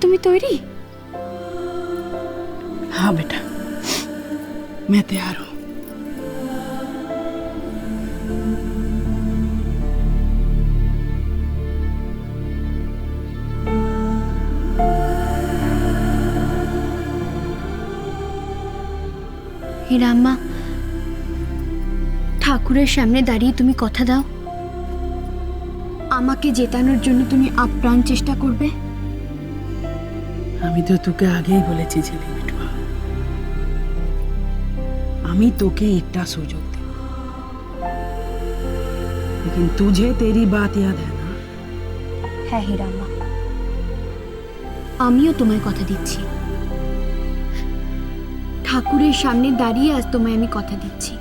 তুমি তৈরি? हाँ बेटा, मैं तैयार हूँ। হিরাম্মা, ঠাকুরের সামনে দাঁড়িয়ে তুমি কথা দাও, আমাকে জেতানোর জন্য তুমি আপ্রাণ চেষ্টা করবে। আমি তো তোকে আগেই বলেছি ছেলে বিটুয়া, আমি তোকে একটা সুযোগ দেব, लेकिन तुझे तेरी बात याद है ना? হ্যাঁ হিরাম্মা, আমিও তোমায় কথা দিচ্ছি, ঠাকুরের সামনে দাঁড়িয়ে আজ তোমায় আমি কথা দিচ্ছি,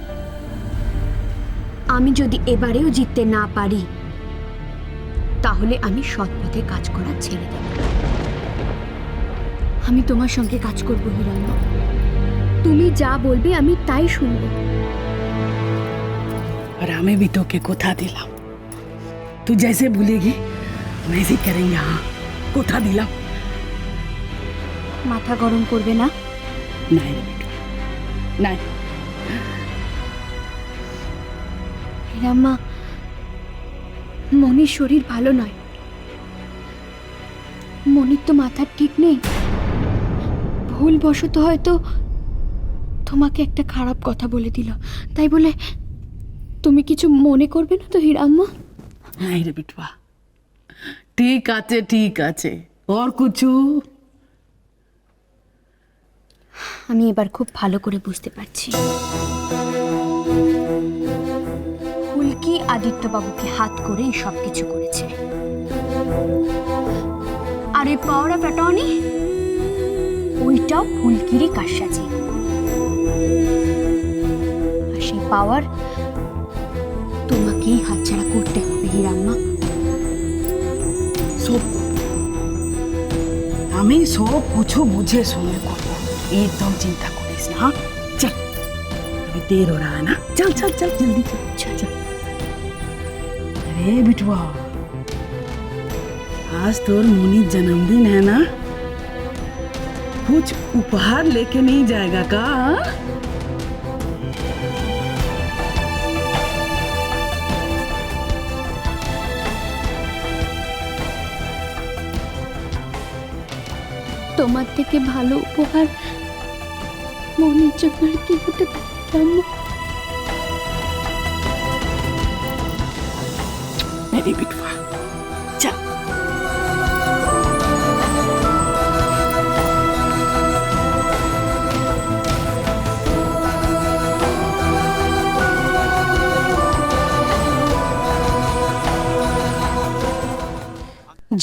আমি যদি এবারেও জিততে না পারি তাহলে আমি সৎ পথে কাজ করা ছেড়ে দেব। আমি তোমার সঙ্গে কাজ করব হিরাম্মা, তুমি যা বলবে আমি তাই শুনব। और हमें भी तो के कोथा दिला, तू जैसे भूलेगी वैसे करेंगे। हाँ, कोथा दिला। মাথা গরম করবে না। नहीं रे बेटू, नहीं। হিরাম্মা, মনির শরীর ভালো নয়, মনির তো মাথার ঠিক নেই, ভুলবশত হয়তো তোমাকে একটা খারাপ কথা বলে দিল, তাই বলে তুমি কিছু মনে করবে না তো হিরাম্মা? नहीं रे बिटवा, ठीक आचे और कुछ? আমি এবার খুব ভালো করে বুঝতে পারছি, ফুলকি আদিত্যবাবুকে হাত করে এই সব কিছু করেছে, আর এই পাওয়ারা পেটাওনি ওইটাও ফুলকিরই কারসাজি, আর সেই পাওয়ার তোমাকেই হাতছাড়া করতে হবে হিরাম্মা। सब हमें सब कुछ बुझे सुने को एकदम चिंता करिस ना। हाँ चल, अभी देर हो रहा है ना, चल चल चल जल्दी चल चल चल। अरे बिटवा, आज तोर मुनी जन्मदिन है ना, कुछ उपहार लेके नहीं जाएगा का? তোমার থেকে ভালো উপহার মনির জন্য আর কি হতে পারে হিরাম্মা? मेरी बिटवा चल।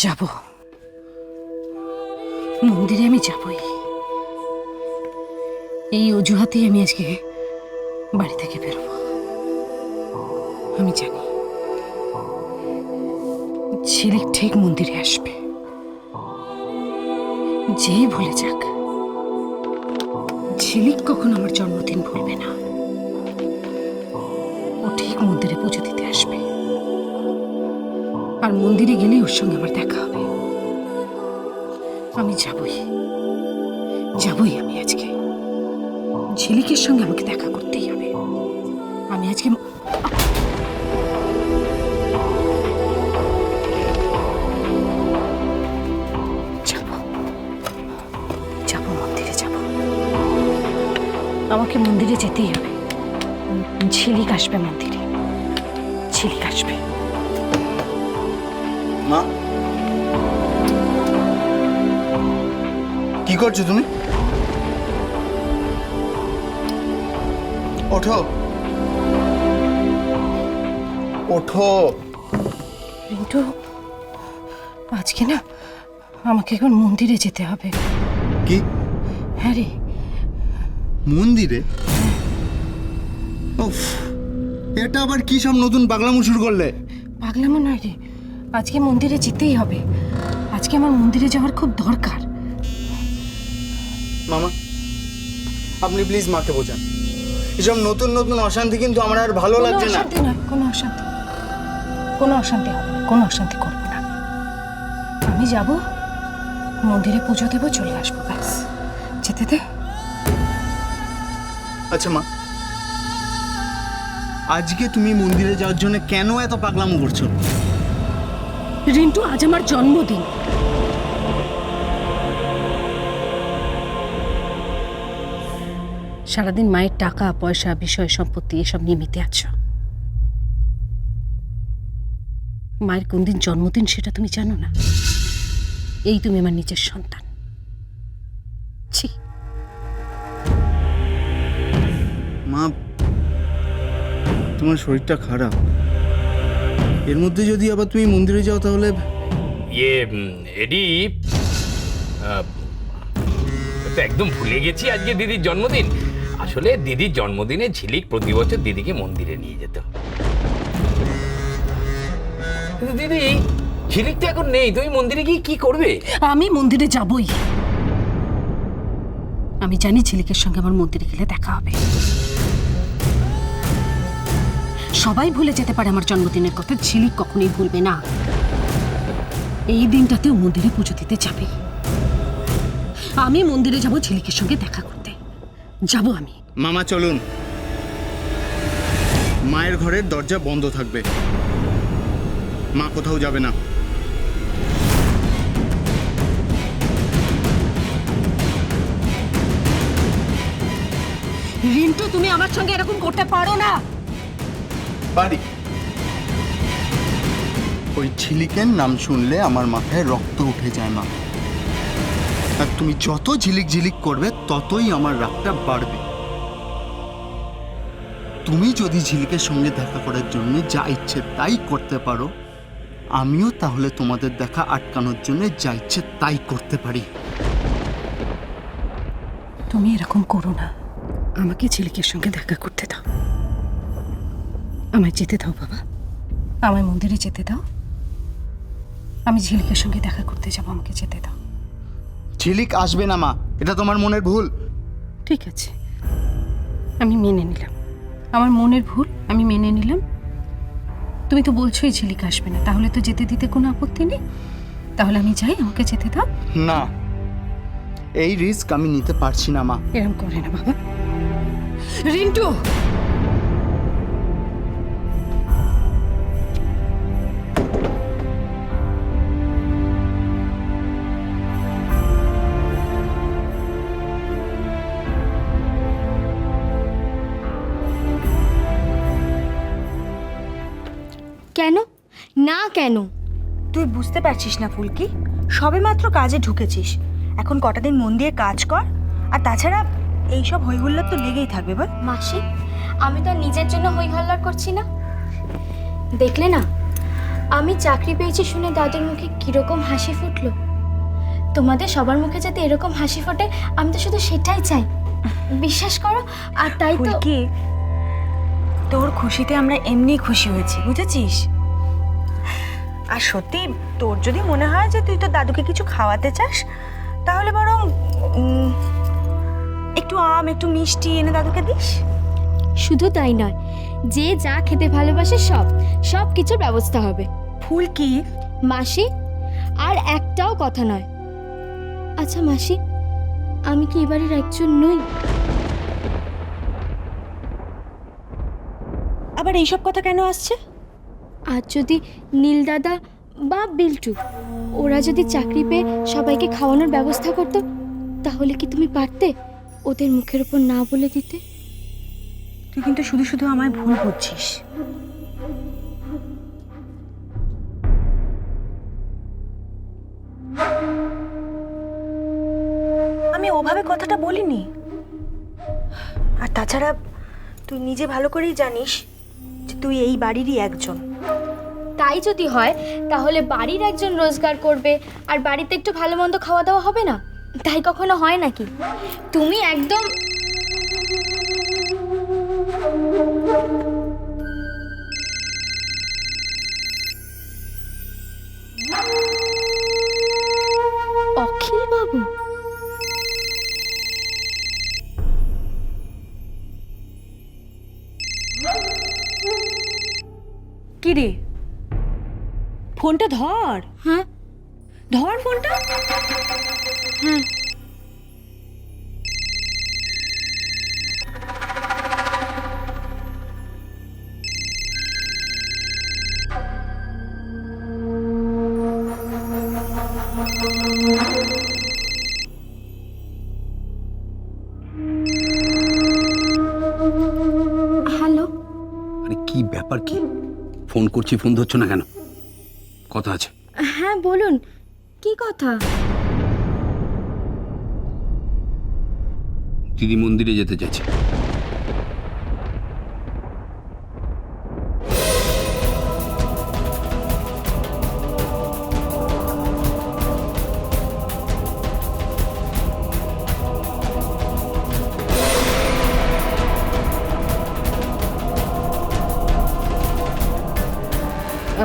যাবো মন্দিরে, আমি যাবই, এই অজুহাতেই আমি আজকে বাড়ি থেকে বেরোবো। আমি জানি ঝিলিক ঠিক মন্দিরে আসবে, যেই ভুলে যাক, ঝিলিক কখনো আমার জন্মদিন ভুলবে না, ও ঠিক মন্দিরে পুজো দিতে আসবে, আর মন্দিরে গেলেই ওর সঙ্গে আমার দেখা হবে। আমি যাবই যাবই, আমি আজকে ঝিলিকের সঙ্গে আমাকে দেখা করতেই হবে। আমি আজকে যাবো মন্দিরে, যাবো, আমাকে মন্দিরে যেতেই হবে। ঝিলিক আসবে মন্দিরে, ঝিলিক আসবে। মা, কি করছো তুমি? ওঠো ওঠো। রিন্টু, আজকে না আমাকে এখন মন্দিরে যেতে হবে। কি? হ্যাঁ রে। মন্দিরে? উফ, এটা আবার কি সব নতুন পাগলামো শুরু করলে? পাগলামো নয় রে, আজকে মন্দিরে যেতেই হবে, আজকে আমার মন্দিরে যাওয়ার খুব দরকার। মামা, আপনি প্লিজ মাকে বোঝান, এসব নতুন নতুন অশান্তি কিন্তু আমার আর ভালো লাগছে না। কোনো অশান্তি, কোনো অশান্তি হবে না, কোনো অশান্তি করবো না। আমি যাব মন্দিরে পুজো দেবো, চলে আসবো, ব্যাস। যেতে দে। আচ্ছা মা, আজকে তুমি মন্দিরে যাওয়ার জন্য কেন এত পাগলামো করছো? রিন্টু, আজ আমার জন্মদিন। সারাদিন মায়ের টাকা পয়সা, বিষয় সম্পত্তি এসব নিয়ে মেতে আছো। মায়ের কোন দিন জন্মদিন সেটা তুমি জানো না? এই তুমি আমার নিজের সন্তান। ছি। মা, তোমার শরীরটা খারাপ, এর মধ্যে যদি আবার তুমি মন্দিরে যাও তাহলে। এডি, তো একদম ভুলে গেছি আজকে দিদির জন্মদিন। আসলে দিদির জন্মদিনে ঝিলিক প্রতি বছর দিদিকে মন্দিরে নিয়ে যেত। কিন্তু দিদি, ঝিলিক তো এখন নেই, তুমি মন্দিরে গিয়ে কি করবে? আমি মন্দিরে যাবই। আমি জানি ঝিলিকের সঙ্গে আমার মন্দিরে গেলে দেখা হবে। সবাই ভুলে যেতে পারে আমার জন্মদিনের কথা, ঝিলিক কখনোই ভুলবে না। এই দিনটাতেও মন্দিরে পুজো দিতে যাবে। আমি মন্দিরে যাব ঝিলিকের সঙ্গে দেখা করতে, যাব আমি। মামা চলুন, মায়ের ঘরের দরজা বন্ধ থাকবে, মা কোথাও যাবে না। রিন্টু, তুমি আমার সঙ্গে এরকম করতে পারো না। বাড়ি ওই ঝিলিকের নাম শুনলে আমার মাথায় রক্ত উঠে যায় মা। আর তুমি যত ঝিলিক ঝিলিক করবে ততই আমার রাগটা বাড়বে। তুমি যদি ঝিলিকের সঙ্গে দেখা করার জন্য যা ইচ্ছে তাই করতে পারো, আমিও তাহলে তোমাদের দেখা আটকানোর জন্য যা ইচ্ছে তাই করতে পারি। তুমি এরকম করো না, আমাকে ঝিলিকের সঙ্গে দেখা করতে দাও। আমায় যেতে দাও বাবা, আমায় মন্দিরে যেতে দাও। আমি ঝিলিকের সঙ্গে দেখা করতে যাব, আমাকে যেতে দাও। ঝিলিক আসবে না মা, এটা তোমার মনের ভুল। ঠিক আছে, আমি মেনে নিলাম, আমার মনের ভুল, আমি মেনে নিলাম। তুমি তো বলছোই ঝিলিক আসবে না, তাহলে তো যেতে দিতে কোনো আপত্তি নেই। তাহলে আমি যাই, আমাকে যেতে দাও। না, এই রিস্ক আমি নিতে পারছি না মা। এরম করে না বাবা। রিন্টু, কেন না কেন? তুই বুঝতে পারছিস না ফুলকি, সবেমাত্র কাজে ঢুকেছিস, এখন কটা দিন মন দিয়ে কাজ কর। আর তাছাড়া এইসব হইহুল্লোড় তো লেগেই থাকবে বল। মাসি, আমি তো আর নিজের জন্য হই হল্লার করছি না। দেখলে না, আমি চাকরি পেয়েছি শুনে দাদুর মুখে কিরকম হাসি ফুটলো। তোমাদের সবার মুখে যাতে এরকম হাসি ফোটে, আমি তো শুধু সেটাই চাই, বিশ্বাস করো। আর তাই তো ফুলকি, তোর খুশিতে আমরা এমনি খুশি হয়েছি, বুঝেছিস? আর সত্যি তোর যদি মনে হয় যে তুই তো দাদুকে কিছু খাওয়াতে চাস, তাহলে বরং একটু আম, একটু মিষ্টি এনে দাদুকে দিস। শুধু তাই নয়, যে যা খেতে ভালোবাসে সব কিছুর ব্যবস্থা হবে। ফুলকি, মাসি, আর একটাও কথা নয়। আচ্ছা মাসি, আমি কি এবারের একজন নই? আবার এইসব কথা কেন আসছে? আর যদি নীল দাদা বা বিল্টু ওরা যদি চাকরি পেয়ে সবাইকে খাওয়ানোর ব্যবস্থা করতো, তাহলে কি তুমি পারতে ওদের মুখের উপর না বলে দিতে? তুই কিন্তু শুধু শুধু আমায় ভুল বুঝছিস। আমি ওভাবে কথাটা বলিনি। আর তাছাড়া তুই নিজে ভালো করেই জানিস যে তুই এই বাড়িরই একজন। তাই যদি হয়, তাহলে বাড়ির একজন রোজগার করবে আর বাড়িতে একটু ভালো মন্দ খাওয়া দাওয়া হবে না? তাই কখনো হয় নাকি? তুমি একদম অখিল বাবু। কি রে, ফোনটা ধর। হ্যাঁ, ধর ফোনটা। হ্যাঁ। হ্যালো। আরে কি ব্যাপার, কি ফোন করছি ফোন ধরছো না কেন? কথা আছে। হ্যাঁ বলুন, কি কথা? দিদি মন্দিরে যেতে চাইছে।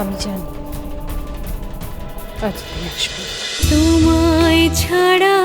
আমি জানি আজ তুমি আসবে। তোমায় ছাড়া